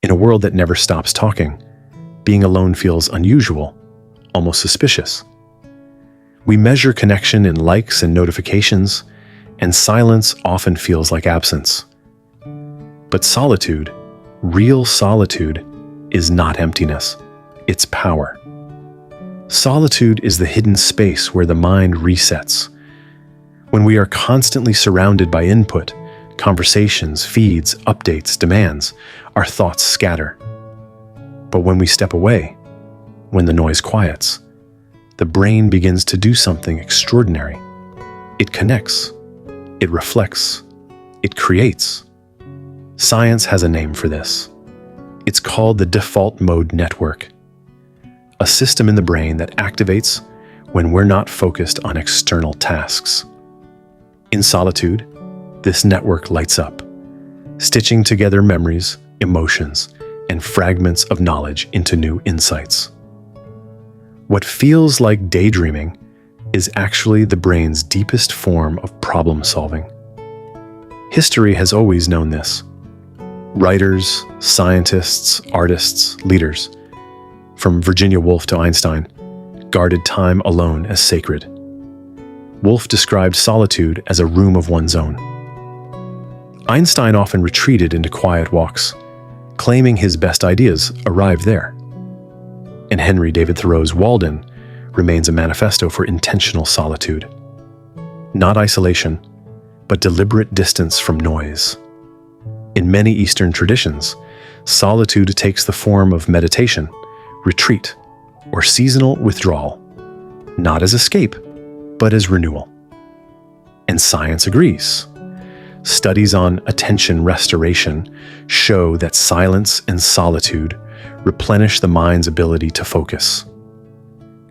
In a world that never stops talking, being alone feels unusual, almost suspicious. We measure connection in likes and notifications, and silence often feels like absence. But solitude, real solitude, is not emptiness. It's power. Solitude is the hidden space where the mind resets. When we are constantly surrounded by input, conversations, feeds, updates, demands, our thoughts scatter. But when we step away, when the noise quiets, the brain begins to do something extraordinary. It connects, it reflects, it creates. Science has a name for this. It's called the default mode network, a system in the brain that activates when we're not focused on external tasks. In solitude, this network lights up, stitching together memories, emotions, and fragments of knowledge into new insights. What feels like daydreaming is actually the brain's deepest form of problem solving. History has always known this. Writers, scientists, artists, leaders, from Virginia Woolf to Einstein, guarded time alone as sacred. Woolf described solitude as a room of one's own. Einstein often retreated into quiet walks, claiming his best ideas arrived there. And Henry David Thoreau's Walden remains a manifesto for intentional solitude. Not isolation, but deliberate distance from noise. In many Eastern traditions, solitude takes the form of meditation, retreat, or seasonal withdrawal, not as escape, but as renewal. And science agrees. Studies on attention restoration show that silence and solitude replenish the mind's ability to focus.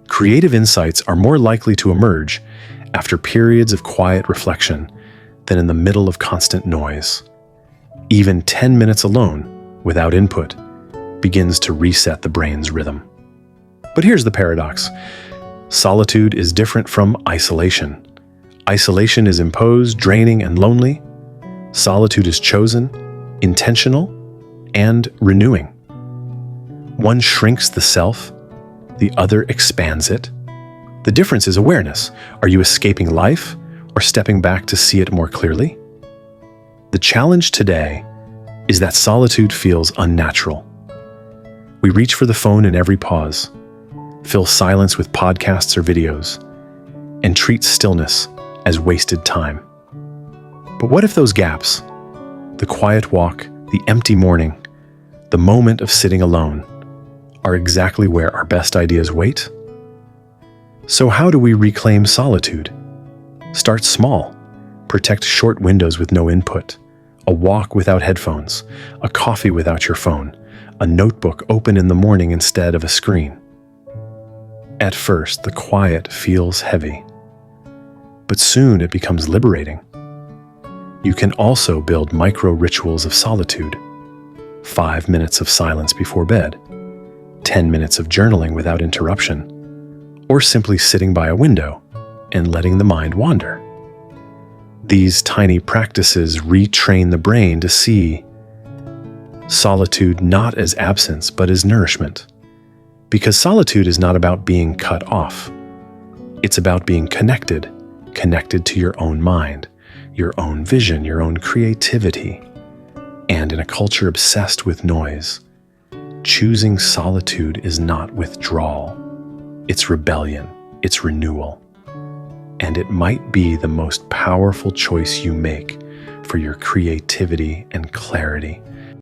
Creative insights are more likely to emerge after periods of quiet reflection than in the middle of constant noise. Even 10 minutes alone, without input, begins to reset the brain's rhythm. But here's the paradox. Solitude is different from isolation. Isolation is imposed, draining, and lonely. Solitude is chosen, intentional, and renewing. One shrinks the self, the other expands it. The difference is awareness. Are you escaping life or stepping back to see it more clearly? The challenge today is that solitude feels unnatural. We reach for the phone in every pause, fill silence with podcasts or videos, and treat stillness as wasted time. But what if those gaps, the quiet walk, the empty morning, the moment of sitting alone, are exactly where our best ideas wait? So how do we reclaim solitude? Start small. Protect short windows with no input. A walk without headphones. A coffee without your phone. A notebook open in the morning instead of a screen. At first, the quiet feels heavy, but soon it becomes liberating. You can also build micro-rituals of solitude. 5 minutes of silence before bed, 10 minutes of journaling without interruption, or simply sitting by a window and letting the mind wander. These tiny practices retrain the brain to see solitude not as absence but as nourishment. Because solitude is not about being cut off. It's about being connected to your own mind, your own vision, your own creativity. And in a culture obsessed with noise, choosing solitude is not withdrawal. It's rebellion, it's renewal. And it might be the most powerful choice you make for your creativity and clarity